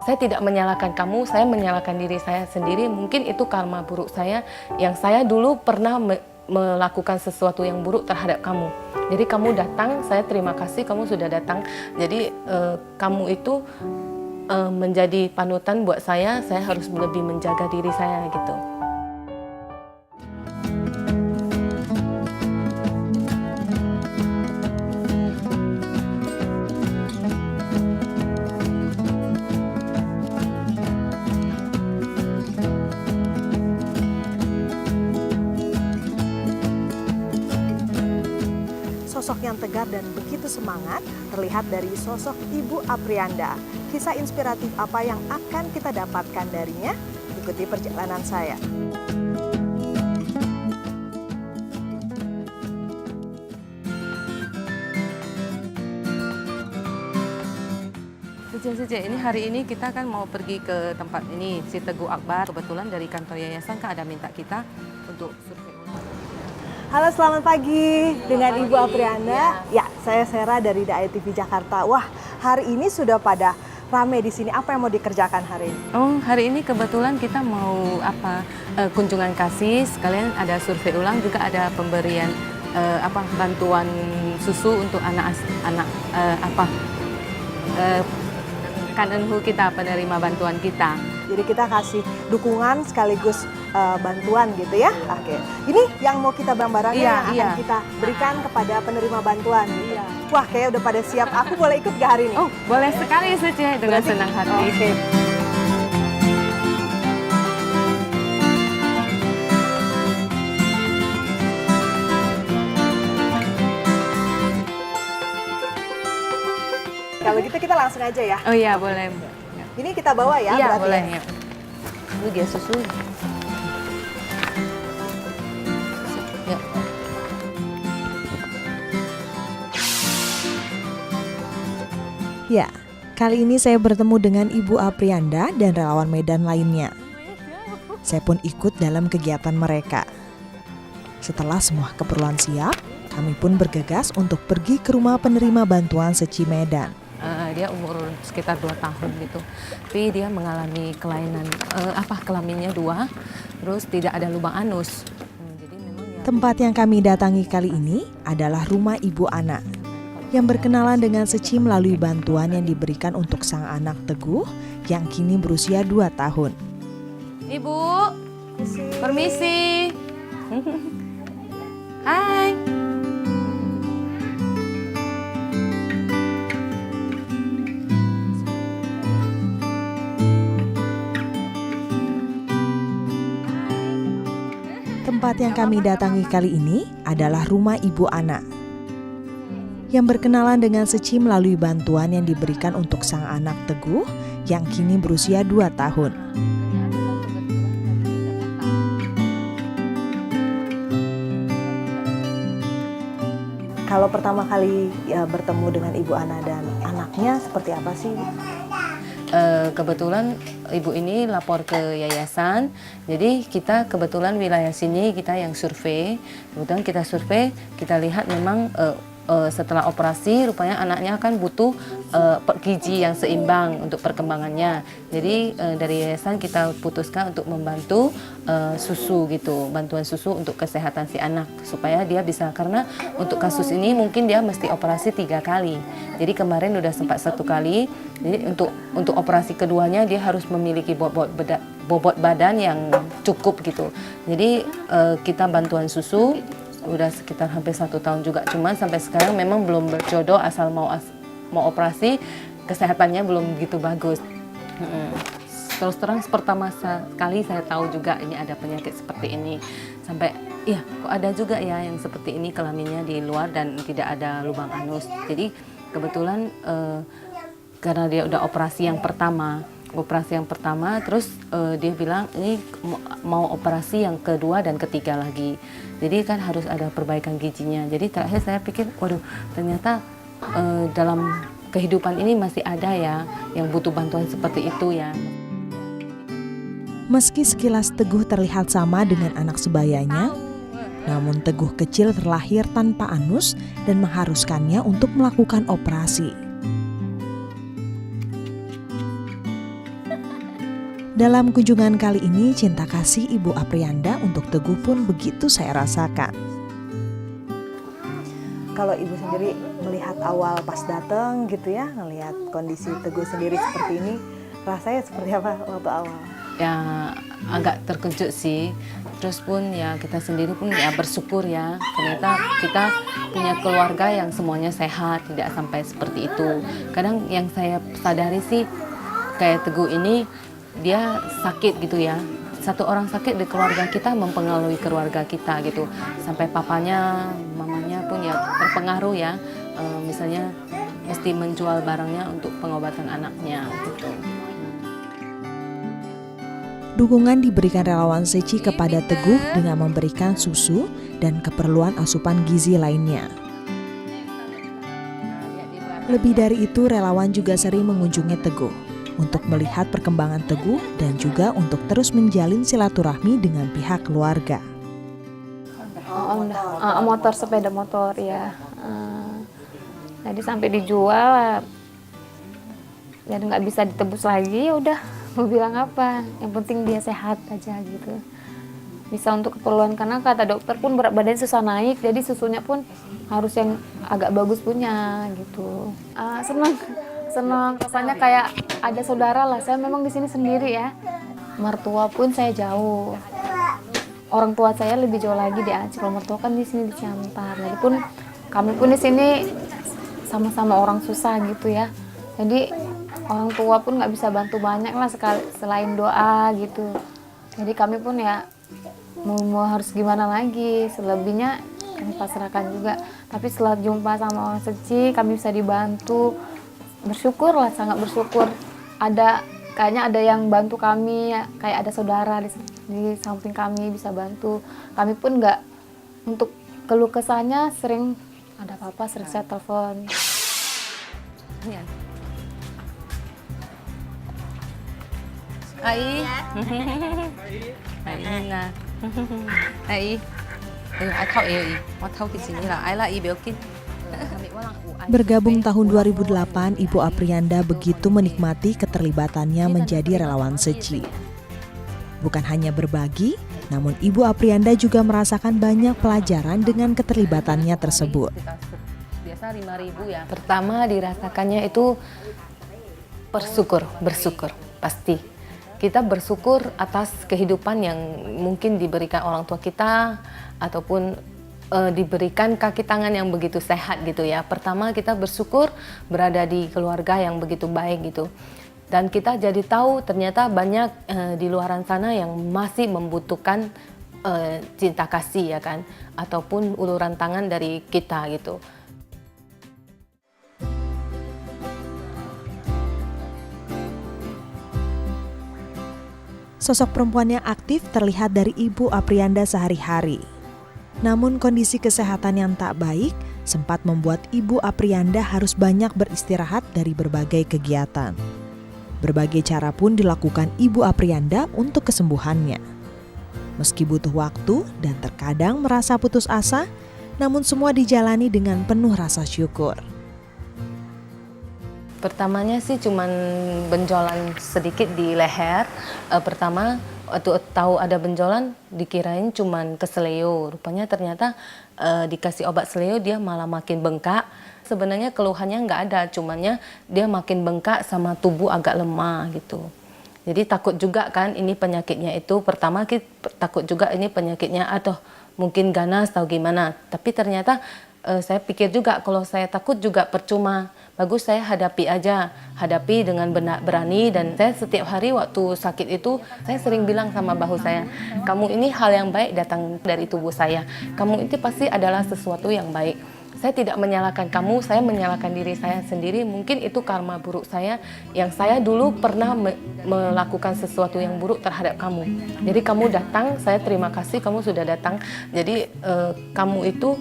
Saya tidak menyalahkan kamu, saya menyalahkan diri saya sendiri. Mungkin itu karma buruk saya yang saya dulu pernah melakukan sesuatu yang buruk terhadap kamu. Jadi kamu datang, saya terima kasih kamu sudah datang. Jadi kamu itu menjadi panutan buat saya harus lebih menjaga diri saya gitu. Sosok yang tegar dan begitu semangat terlihat dari sosok Ibu Aprianda. Kisah inspiratif apa yang akan kita dapatkan darinya? Ikuti perjalanan saya. Suci, ini hari ini kita kan mau pergi ke tempat ini, si Teguh Akbar. Kebetulan dari kantor yayasan kan ada minta kita untuk survei ulang. Halo, selamat pagi dengan Ibu Aprianda. Ya, saya Sera dari Dai TV Jakarta. Wah, hari ini sudah pada rame di sini. Apa yang mau dikerjakan hari ini? Oh, hari ini kebetulan kita mau kunjungan kasih, sekalian ada survei ulang, juga ada pemberian bantuan susu untuk kanenhu kita, penerima bantuan kita. Jadi kita kasih dukungan sekaligus bantuan gitu ya. Oke. Ini yang mau kita bareng-bareng yang akan kita berikan kepada penerima bantuan. Gitu. Wah, kayak udah pada siap. Aku boleh ikut gak hari ini? Oh, boleh sekali Suci, dengan senang hati. Oke. Kalau gitu kita langsung aja ya. Oh iya, boleh. Ini kita bawa ya, iya, berarti boleh. ya? Ya. Ini dia susu. Ya. Ya, kali ini saya bertemu dengan Ibu Aprianda dan relawan Medan lainnya. Saya pun ikut dalam kegiatan mereka. Setelah semua keperluan siap, kami pun bergegas untuk pergi ke rumah penerima bantuan Seci Medan. Dia umur sekitar 2 tahun gitu, tapi dia mengalami kelainan kelaminnya 2, terus tidak ada lubang anus. Jadi memang tempat yang kami datangi kali ini adalah rumah Ibu Ana yang berkenalan dengan Seci melalui bantuan yang diberikan untuk sang anak Teguh yang kini berusia 2 tahun. Ibu, permisi. Hai. Tempat yang kami datangi kali ini adalah rumah Ibu Ana yang berkenalan dengan Seci melalui bantuan yang diberikan untuk sang anak Teguh yang kini berusia 2 tahun. Kalau pertama kali bertemu dengan Ibu Ana dan anaknya seperti apa sih? Kebetulan ibu ini lapor ke yayasan, jadi kita kebetulan wilayah sini kita yang survei. Kebetulan kita survei, kita lihat memang setelah operasi rupanya anaknya kan butuh gizi yang seimbang untuk perkembangannya. Jadi dari yayasan kita putuskan untuk membantu susu gitu, bantuan susu untuk kesehatan si anak supaya dia bisa, karena untuk kasus ini mungkin dia mesti operasi 3 kali. Jadi kemarin udah sempat 1 kali. Jadi untuk operasi keduanya dia harus memiliki bobot badan yang cukup gitu. Jadi kita bantuan susu udah sekitar hampir 1 tahun juga, cuman sampai sekarang memang belum berjodoh, asal mau operasi kesehatannya belum begitu bagus. Terus terang pertama sekali saya tahu juga ini ada penyakit seperti ini, sampai iya kok ada juga ya yang seperti ini kelaminnya di luar dan tidak ada lubang anus. Jadi kebetulan karena dia udah operasi yang pertama, terus dia bilang ini mau operasi yang kedua dan ketiga lagi. Jadi kan harus ada perbaikan gizinya. Jadi terakhir saya pikir, waduh ternyata dalam kehidupan ini masih ada ya yang butuh bantuan seperti itu ya. Meski sekilas Teguh terlihat sama dengan anak sebayanya, namun Teguh kecil terlahir tanpa anus dan mengharuskannya untuk melakukan operasi. Dalam kunjungan kali ini, cinta kasih Ibu Aprianda untuk Teguh pun begitu saya rasakan. Kalau Ibu sendiri melihat awal pas datang gitu ya, ngelihat kondisi Teguh sendiri seperti ini, rasanya seperti apa waktu awal? Ya agak terkejut sih. Terus pun ya kita sendiri pun ya bersyukur ya, ternyata kita punya keluarga yang semuanya sehat, tidak sampai seperti itu. Kadang yang saya sadari sih kayak Teguh ini dia sakit gitu ya. Satu orang sakit di keluarga kita mempengaruhi keluarga kita gitu. Sampai papanya, mamanya pun ya terpengaruh ya. Misalnya mesti menjual barangnya untuk pengobatan anaknya gitu. Dukungan diberikan relawan Seci kepada Teguh dengan memberikan susu dan keperluan asupan gizi lainnya. Lebih dari itu, relawan juga sering mengunjungi Teguh untuk melihat perkembangan Teguh dan juga untuk terus menjalin silaturahmi dengan pihak keluarga. Motor, sepeda motor ya. Jadi sampai dijual, jadi nggak bisa ditebus lagi, ya udah. Mau bilang apa, yang penting dia sehat aja gitu. Bisa untuk keperluan, karena kata dokter pun berat badan susah naik, jadi susunya pun harus yang agak bagus punya gitu. Senang rasanya kayak ada saudara lah. Saya memang di sini sendiri ya. Mertua pun saya jauh. Orang tua saya lebih jauh lagi di Aceh. Kalau mertua kan di sini di Ciantar. Jadi pun kami pun di sini sama-sama orang susah gitu ya. Jadi orang tua pun nggak bisa bantu banyak lah selain doa gitu. Jadi kami pun ya mau harus gimana lagi, selebihnya kami pasrahkan juga. Tapi setelah jumpa sama orang Seci, kami bisa dibantu. Bersyukur lah, sangat bersyukur. Kayaknya ada yang bantu kami, kayak ada saudara di samping kami bisa bantu. Kami pun nggak, untuk keluh kesahnya sering ada apa-apa sering saya telepon. Ya. Ai. Ai nè. Ai. Ai thâu yêu, mau thâu di sini lah. Ai lah i biểu kin. Bergabung tahun 2008, Ibu Aprianda begitu menikmati keterlibatannya menjadi relawan Seci. Bukan hanya berbagi, namun Ibu Aprianda juga merasakan banyak pelajaran dengan keterlibatannya tersebut. Biasa 5.000 ya. Pertama dirasakannya itu bersyukur pasti. Kita bersyukur atas kehidupan yang mungkin diberikan orang tua kita ataupun diberikan kaki tangan yang begitu sehat gitu ya. Pertama kita bersyukur berada di keluarga yang begitu baik gitu. Dan kita jadi tahu ternyata banyak di luaran sana yang masih membutuhkan cinta kasih ya kan, ataupun uluran tangan dari kita gitu. Sosok perempuan yang aktif terlihat dari Ibu Aprianda sehari-hari. Namun kondisi kesehatan yang tak baik sempat membuat Ibu Aprianda harus banyak beristirahat dari berbagai kegiatan. Berbagai cara pun dilakukan Ibu Aprianda untuk kesembuhannya. Meski butuh waktu dan terkadang merasa putus asa, namun semua dijalani dengan penuh rasa syukur. Pertamanya sih cuman benjolan sedikit di leher. Pertama waktu tahu ada benjolan dikirain cuman keseleo. Rupanya ternyata dikasih obat seleo dia malah makin bengkak. Sebenarnya keluhannya nggak ada, cumannya dia makin bengkak sama tubuh agak lemah gitu. Jadi takut juga kan ini penyakitnya itu. Pertama kita takut juga ini penyakitnya atau mungkin ganas atau gimana. Tapi ternyata saya pikir juga kalau saya takut juga percuma. Bagus saya hadapi dengan berani. Dan saya setiap hari waktu sakit itu saya sering bilang sama bahu saya, kamu ini hal yang baik datang dari tubuh saya, kamu itu pasti adalah sesuatu yang baik. Saya tidak menyalahkan kamu, saya menyalahkan diri saya sendiri. Mungkin itu karma buruk saya yang saya dulu pernah melakukan sesuatu yang buruk terhadap kamu. Jadi kamu datang, saya terima kasih kamu sudah datang. Jadi kamu itu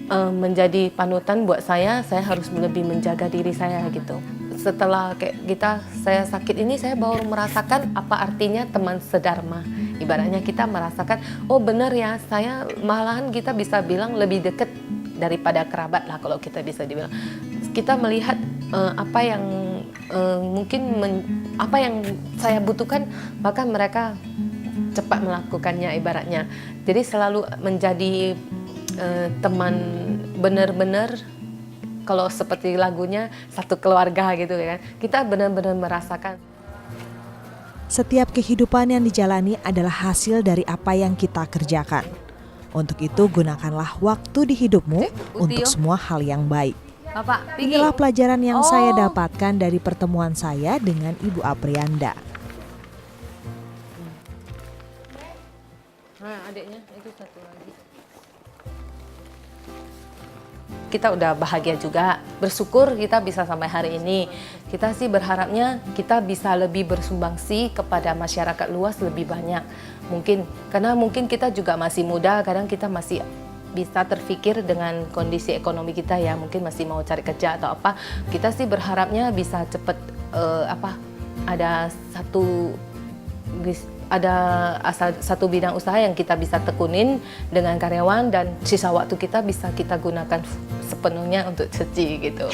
menjadi panutan buat saya harus lebih menjaga diri saya gitu. Setelah saya sakit ini, saya baru merasakan apa artinya teman sedharma. Ibaratnya kita merasakan, oh benar ya, saya malahan kita bisa bilang lebih dekat daripada kerabat lah kalau kita bisa dibilang. Kita melihat apa yang mungkin apa yang saya butuhkan, maka mereka cepat melakukannya ibaratnya. Jadi selalu menjadi teman benar-benar, kalau seperti lagunya satu keluarga gitu kan. Kita benar-benar merasakan. Setiap kehidupan yang dijalani adalah hasil dari apa yang kita kerjakan. Untuk itu gunakanlah waktu di hidupmu untuk semua hal yang baik. Bapak, Inilah pelajaran yang saya dapatkan dari pertemuan saya dengan Ibu Aprianda. Nah, adiknya itu satu lagi. Kita udah bahagia juga, bersyukur kita bisa sampai hari ini. Kita sih berharapnya kita bisa lebih bersumbangsi kepada masyarakat luas lebih banyak. Karena mungkin kita juga masih muda, kadang kita masih bisa terpikir dengan kondisi ekonomi kita ya, mungkin masih mau cari kerja atau apa. Kita sih berharapnya bisa cepat ada satu bidang usaha yang kita bisa tekunin dengan karyawan, dan sisa waktu kita bisa kita gunakan sepenuhnya untuk cuci gitu.